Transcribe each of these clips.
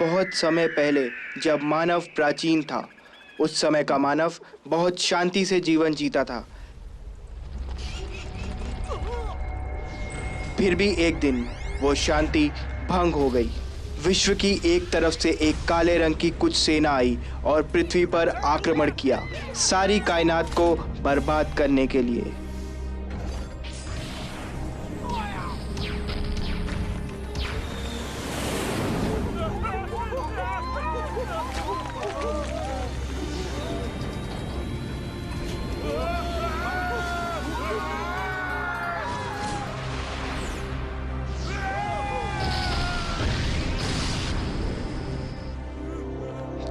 बहुत समय पहले जब मानव प्राचीन था, उस समय का मानव बहुत शांति से जीवन जीता था। फिर भी एक दिन वो शांति भंग हो गई। विश्व की एक तरफ से एक काले रंग की कुछ सेना आई और पृथ्वी पर आक्रमण किया, सारी कायनात को बर्बाद करने के लिए।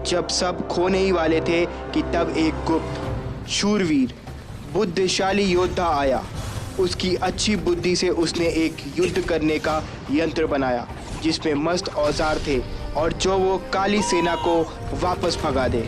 जब सब खोने ही वाले थे कि तब एक गुप्त, शूरवीर, बुद्धिशाली योद्धा आया। उसकी अच्छी बुद्धि से उसने एक युद्ध करने का यंत्र बनाया जिसमें मस्त औजार थे और जो वो काली सेना को वापस भगा दे।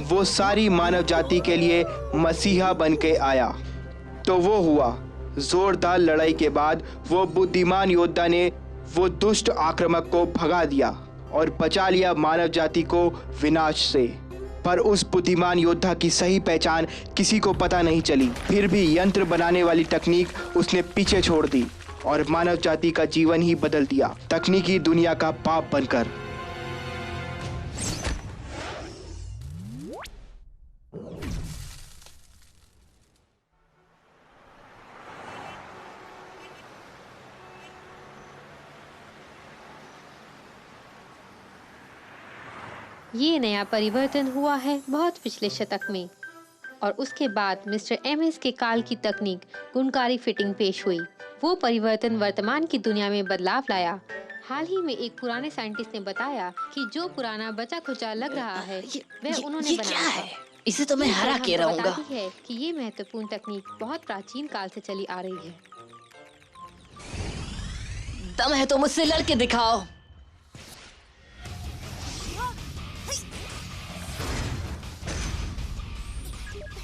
वो सारी मानव जाति के लिए मसीहा बन के आया। तो वो हुआ। जोरदार लड़ाई के बाद वो बुद्धिमान योद्धा ने वो दुष्ट आक्रामक को भगा दिया और बचा लिया मानव जाति को विनाश से। पर उस बुद्धिमान योद्धा की सही पहचान किसी को पता नहीं चली। फिर भी यंत्र बनाने वाली तकनीक उसने पीछे छोड़ दी और मानव जाति का जीवन ही बदल दिया, तकनीकी दुनिया का पाप बनकर। ये नया परिवर्तन हुआ है बहुत पिछले शतक में, और उसके बाद मिस्टर एमएस के काल की तकनीक गुणकारी फिटिंग पेश हुई। वो परिवर्तन वर्तमान की दुनिया में बदलाव लाया। हाल ही में एक पुराने साइंटिस्ट ने बताया कि जो पुराना बचा खुचा लग रहा है वह उन्होंने बनाया है। इसे तो मैं हरा के रहूंगा। है कि ये महत्वपूर्ण तकनीक बहुत प्राचीन काल से चली आ रही है। दम है तो मुझसे लड़के दिखाओ।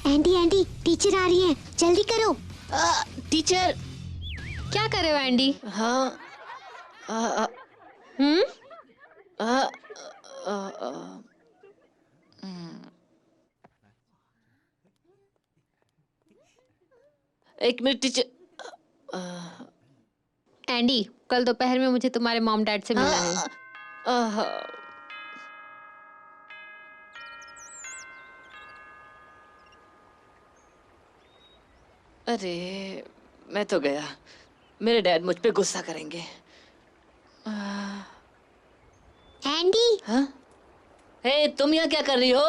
एंडी एंडी, टीचर आ रही है, जल्दी करो। टीचर। क्या कर रहे हो एंडी? हाँ। एक मिनट टीचर। एंडी, कल दोपहर में मुझे तुम्हारे मॉम डैड से मिलना है। अरे मैं तो गया। मेरे डैड मुझ पे गुस्सा करेंगे। एंडी। हाँ? हे, तुम यहाँ क्या कर रही हो?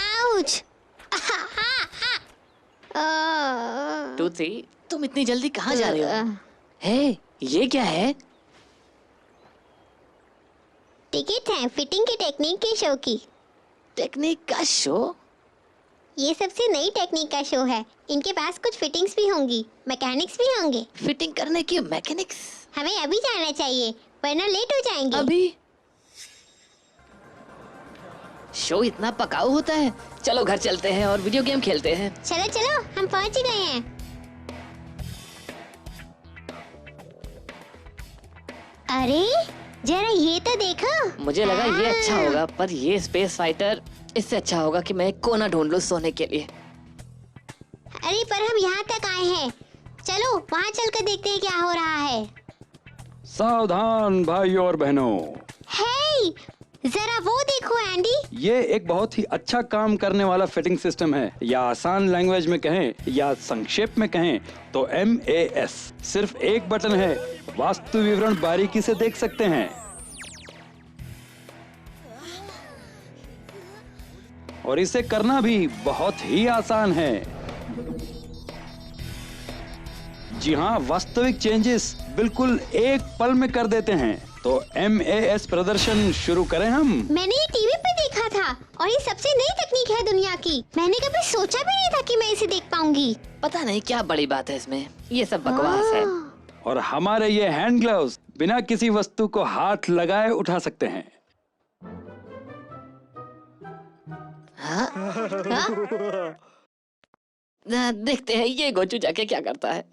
आउच। टूथी, तुम इतनी जल्दी कहाँ जा रही हो? हे, ये क्या है? टिकट है फिटिंग की टेक्निक के शो की। टेक्निक का शो? ये सबसे नई टेक्निक का शो है। इनके पास कुछ फिटिंग्स भी होंगी, मैकेनिक्स भी होंगे। फिटिंग करने की मैकेनिक्स? हमें अभी जाना चाहिए वरना लेट हो जाएंगे। अभी? शो इतना पकाऊ होता है? चलो घर चलते हैं और वीडियो गेम खेलते हैं। चलो चलो, हम पहुंच ही गए हैं। अरे जरा ये तो देखो। मुझे लगा ये अच्छा होगा, पर ये स्पेस फाइटर इससे अच्छा होगा कि मैं एक कोना ढूंढ लूं सोने के लिए। अरे पर हम यहाँ तक आए हैं, चलो वहाँ चलकर देखते हैं क्या हो रहा है। सावधान भाइयों और बहनों। हे, जरा वो देखो एंडी। ये एक बहुत ही अच्छा काम करने वाला फिटिंग सिस्टम है, या आसान लैंग्वेज में कहें या संक्षेप में कहें तो MAS। सिर्फ एक बटन है, वास्तु विवरण बारीकी से देख सकते हैं और इसे करना भी बहुत ही आसान है। जी हाँ, वास्तविक चेंजेस बिल्कुल एक पल में कर देते हैं। तो MAS प्रदर्शन शुरू करें हम। मैंने ये टीवी पे देखा था और ये सबसे नई तकनीक है दुनिया की। मैंने कभी सोचा भी नहीं था कि मैं इसे देख पाऊंगी। पता नहीं क्या बड़ी बात है इसमें, ये सब बकवास है। और हमारे ये हैंड ग्लव्स बिना किसी वस्तु को हाथ लगाए उठा सकते हैं। देखते हैं ये गोचू जाके क्या करता है।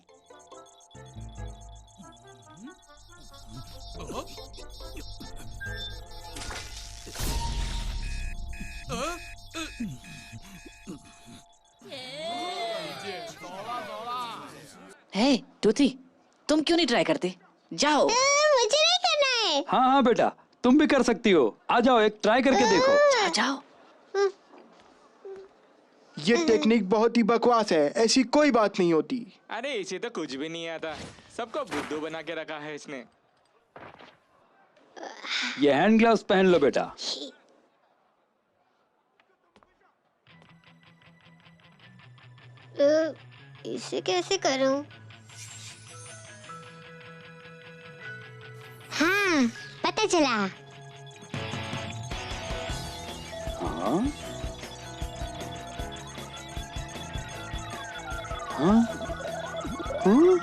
हे टूथी, तुम क्यों नहीं ट्राई करते? जाओ। मुझे नहीं करना है। हाँ हाँ बेटा, तुम भी कर सकती हो। आ जाओ, एक ट्राई करके देखो। जाओ जाओ। ये टेक्निक बहुत ही बकवास है, ऐसी कोई बात नहीं होती। अरे इसे तो कुछ भी नहीं आता, सबको बुद्धू बना के रखा है इसने। ये हैंड ग्लव्स पहन लो बेटा। इसे कैसे करूं? हाँ, पता चला। हाँ हाँ हाँ।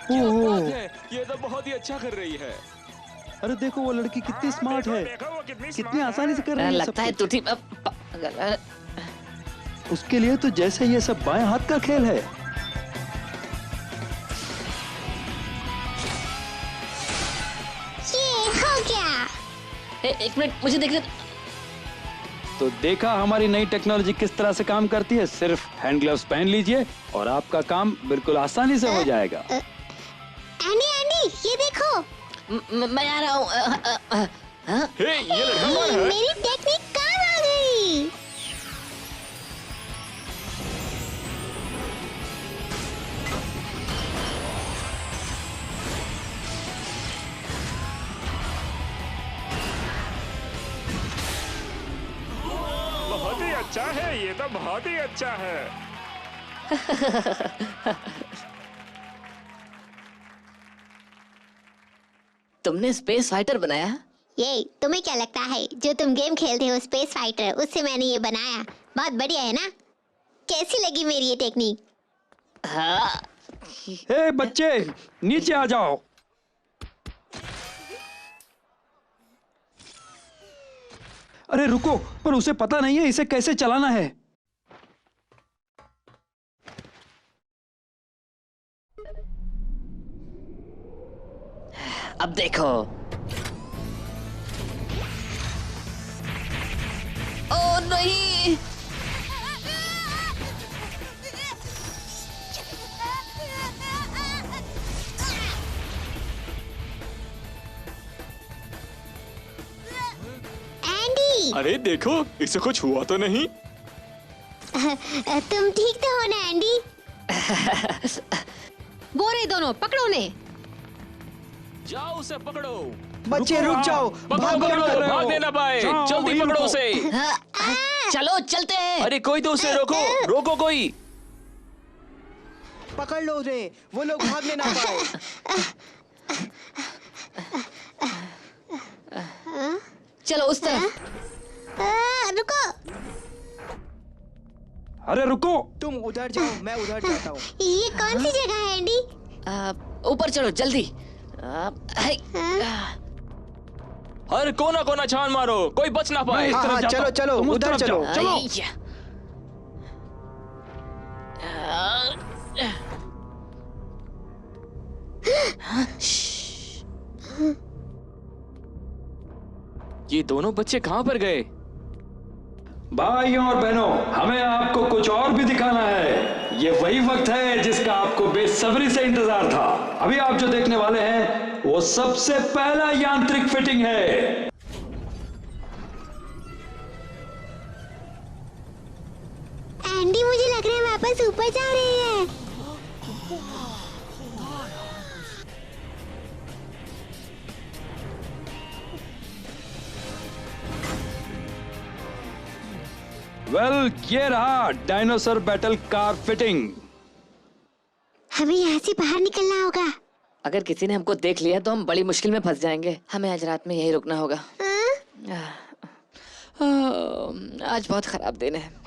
क्या ओह, बात है, ये तो बहुत ही अच्छा कर रही है। अरे देखो वो लड़की कितनी स्मार्ट है, देखो वो कितनी कितनी आसानी से कर रही है सब लगता है कुछ। टूथी उसके लिए तो जैसे ये सब बाएं हाथ का खेल है। ये हो गया। एक मिनट मुझे देखने। तो देखा हमारी नई टेक्नोलॉजी किस तरह से काम करती है। सिर्फ हैंड ग्लव्स पहन लीजिए और आपका काम बिल्कुल आसानी से हो जाएगा। एंडी एंडी, ये देखो। मैं आ रहा हूँ। हे, ये लड़का कौन है? मेरी टेक्निक काम आ गई। बहुत ही अच्छा है, ये तो बहुत ही अच्छा है। तुमने स्पेस फाइटर बनाया? ये तुम्हें क्या लगता है, जो तुम गेम खेलते हो स्पेस फाइटर, उससे मैंने ये बनाया। बहुत बढ़िया है ना? कैसी लगी मेरी ये टेक्निक? हाँ। हे बच्चे, नीचे आ जाओ। अरे रुको, पर उसे पता नहीं है इसे कैसे चलाना है। अब देखो। ओ नहीं। एंडी, अरे देखो, इसे कुछ हुआ तो नहीं? तुम ठीक तो हो ना एंडी? वो रहे दोनों, पकड़ो उन्हें। जाओ उसे पकड़ो। बच्चे रुक जाओ, पकड़ो भागो पकड़ो, मत। भागने ना पाए। जाओ, जल्दी वहीं पकड़ो रुको। उसे। चलो चलते हैं। अरे कोई तो उसे रोको, रोको कोई। पकड़ लो उन्हें, वो लोग भागने ना पाए। चलो उस तरफ। रुको। अरे रुको। तुम उधर जाओ, मैं उधर जाता हूँ। ये कौन सी जगह है एंडी? ऊपर चलो जल्दी। हर कोना कोना छान मारो, कोई बच ना पाए। इस हाँ, तरफ हाँ, जाता चलो, हूँ। चलो, तुम उस उधर तरफ चलो। जाओ, चलो। ये दोनों बच्चे कहाँ पर गए? भाइयों और बहनों, हमें आपको कुछ और भी दिखाना है। ये वही वक्त है जिसका आपको बेसब्री से इंतजार था। अभी आप जो देखने वाले हैं वो सबसे पहला यांत्रिक फिटिंग है। एंडी, मुझे लग रहा है वापस ऊपर जा रही है। वेल, ये रहा डायनासोर बैटल कार फिटिंग। हमें यहाँ से बाहर निकलना होगा। अगर किसी ने हमको देख लिया तो हम बड़ी मुश्किल में फंस जाएंगे। हमें आज रात में यही रुकना होगा। आज बहुत खराब दिन है।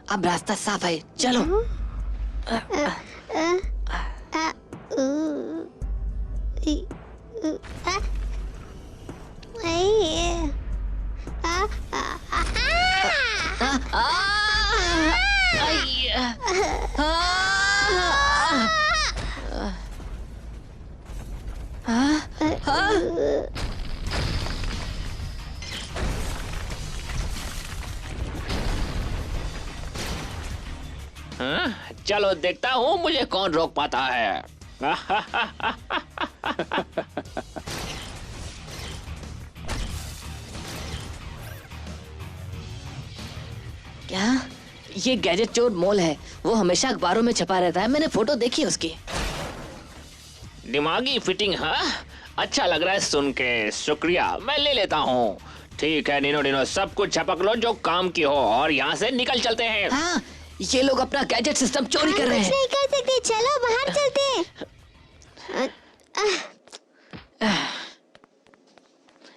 अब रास्ता साफ है, चलो। चलो देखता हूँ मुझे कौन रोक पाता है। क्या? ये गैजेट चोर मोल है। वो हमेशा अखबारों में छपा रहता है। मैंने फोटो देखी है उसकी। दिमागी फिटिंग, हाँ, अच्छा लग रहा है सुन के। शुक्रिया, मैं ले लेता हूँ। ठीक है नीनो डिनो, सब कुछ छपक लो जो काम की हो और यहाँ से निकल चलते हैं। हाँ, ये लोग अपना गैजेट सिस्टम चोरी कर रहे हैं। कुछ नहीं कर सकते, चलो बाहर चलते।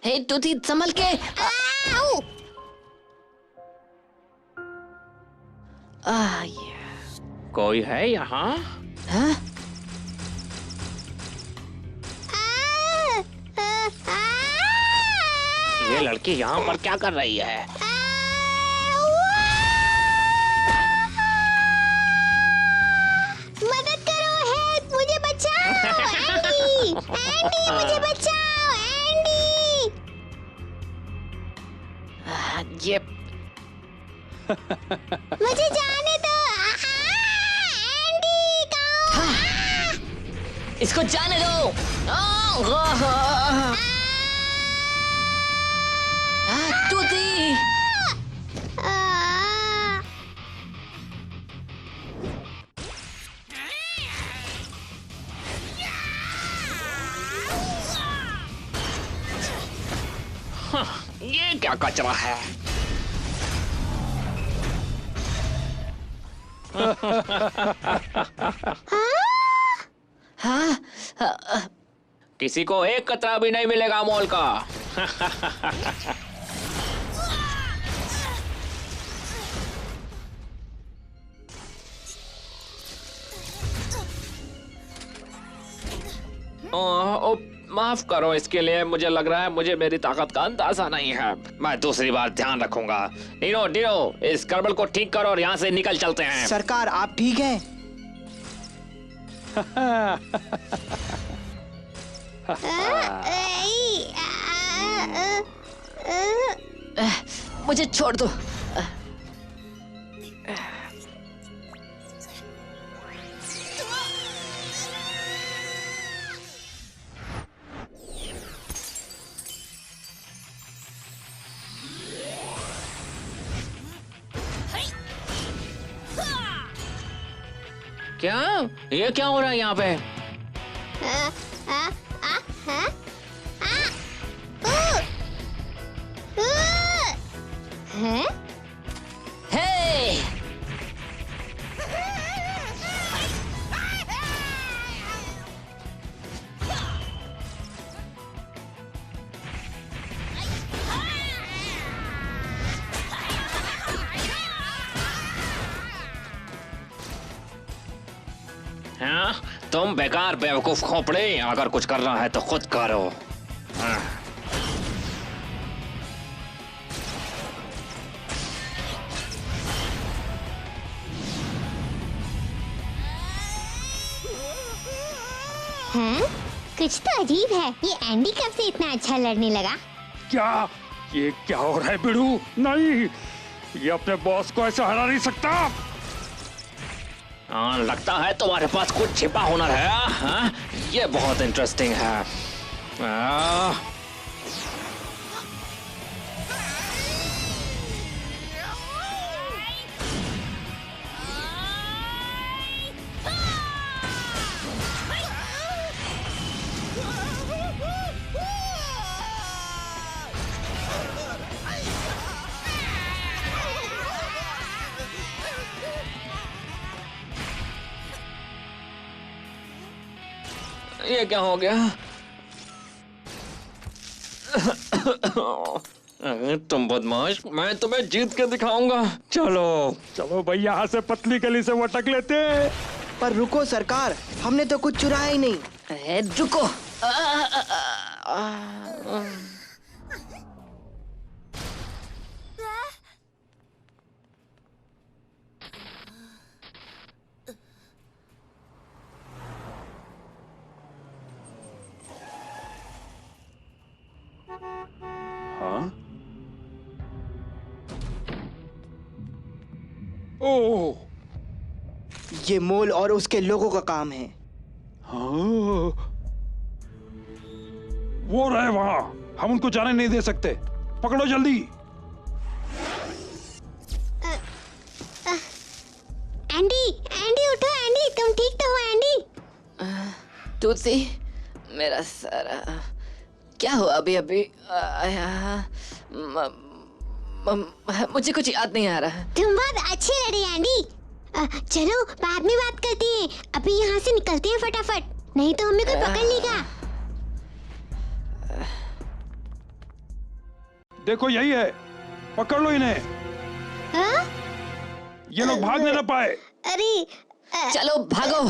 हे टूथी, संभल के। कोई है यहाँ? हाँ? ये लड़की यहाँ पर क्या कर रही है? मदद करो, हेल्प, मुझे बचाओ। एंडी, एंडी, मुझे बचाओ, एंडी। ये मुझे जाने दो। एंडी, कहाँ? इसको जाने दो। टूथी, ये क्या कचरा है? हाँ? किसी को एक कतरा भी नहीं मिलेगा मॉल का। माफ करो इसके लिए। मुझे लग रहा है मुझे मेरी ताकत का अंदाजा नहीं है। मैं दूसरी बार ध्यान रखूंगा। नीनो डिनो, इस गड़बड़ को ठीक करो और यहाँ से निकल चलते हैं। सरकार, आप ठीक हैं? मुझे छोड़ दो। क्या ये क्या हो रहा है यहाँ पे? हैं? हे! हाँ? तुम बेकार बेवकूफ खोपड़े, अगर कुछ करना है तो खुद करो। हाँ। हैं? कुछ तो अजीब है। ये एंडी कब से इतना अच्छा लड़ने लगा? क्या ये क्या हो रहा है बिड़ू? नहीं, ये अपने बॉस को ऐसे हरा नहीं सकता। हाँ, लगता है तुम्हारे पास कुछ छिपा हुनर है। हाँ? ये बहुत इंटरेस्टिंग है। ये क्या हो गया? तुम बदमाश, मैं तुम्हें जीत के दिखाऊंगा। चलो चलो भाई, यहाँ से पतली गली से वटक लेते हैं। पर रुको सरकार, हमने तो कुछ चुराया ही नहीं। रुको। हाँ? ओह, ये मोल और उसके लोगों का काम है। हाँ, वो रहे वहां। हम उनको जाने नहीं दे सकते। पकड़ो जल्दी। एंडी, एंडी उठो एंडी, तुम ठीक तो हो एंडी? टूसी, मेरा सारा क्या हुआ अभी अभी? मुझे कुछ याद नहीं आ रहा। तुम बहुत अच्छे लड़े एंडी। चलो बाद में बात करते हैं, अभी यहाँ से निकलते हैं फटाफट, नहीं तो हमें कोई पकड़ लेगा। देखो यही है, पकड़ लो इन्हें। हाँ? ये लोग भाग नहीं ना पाए। अरे चलो भागो।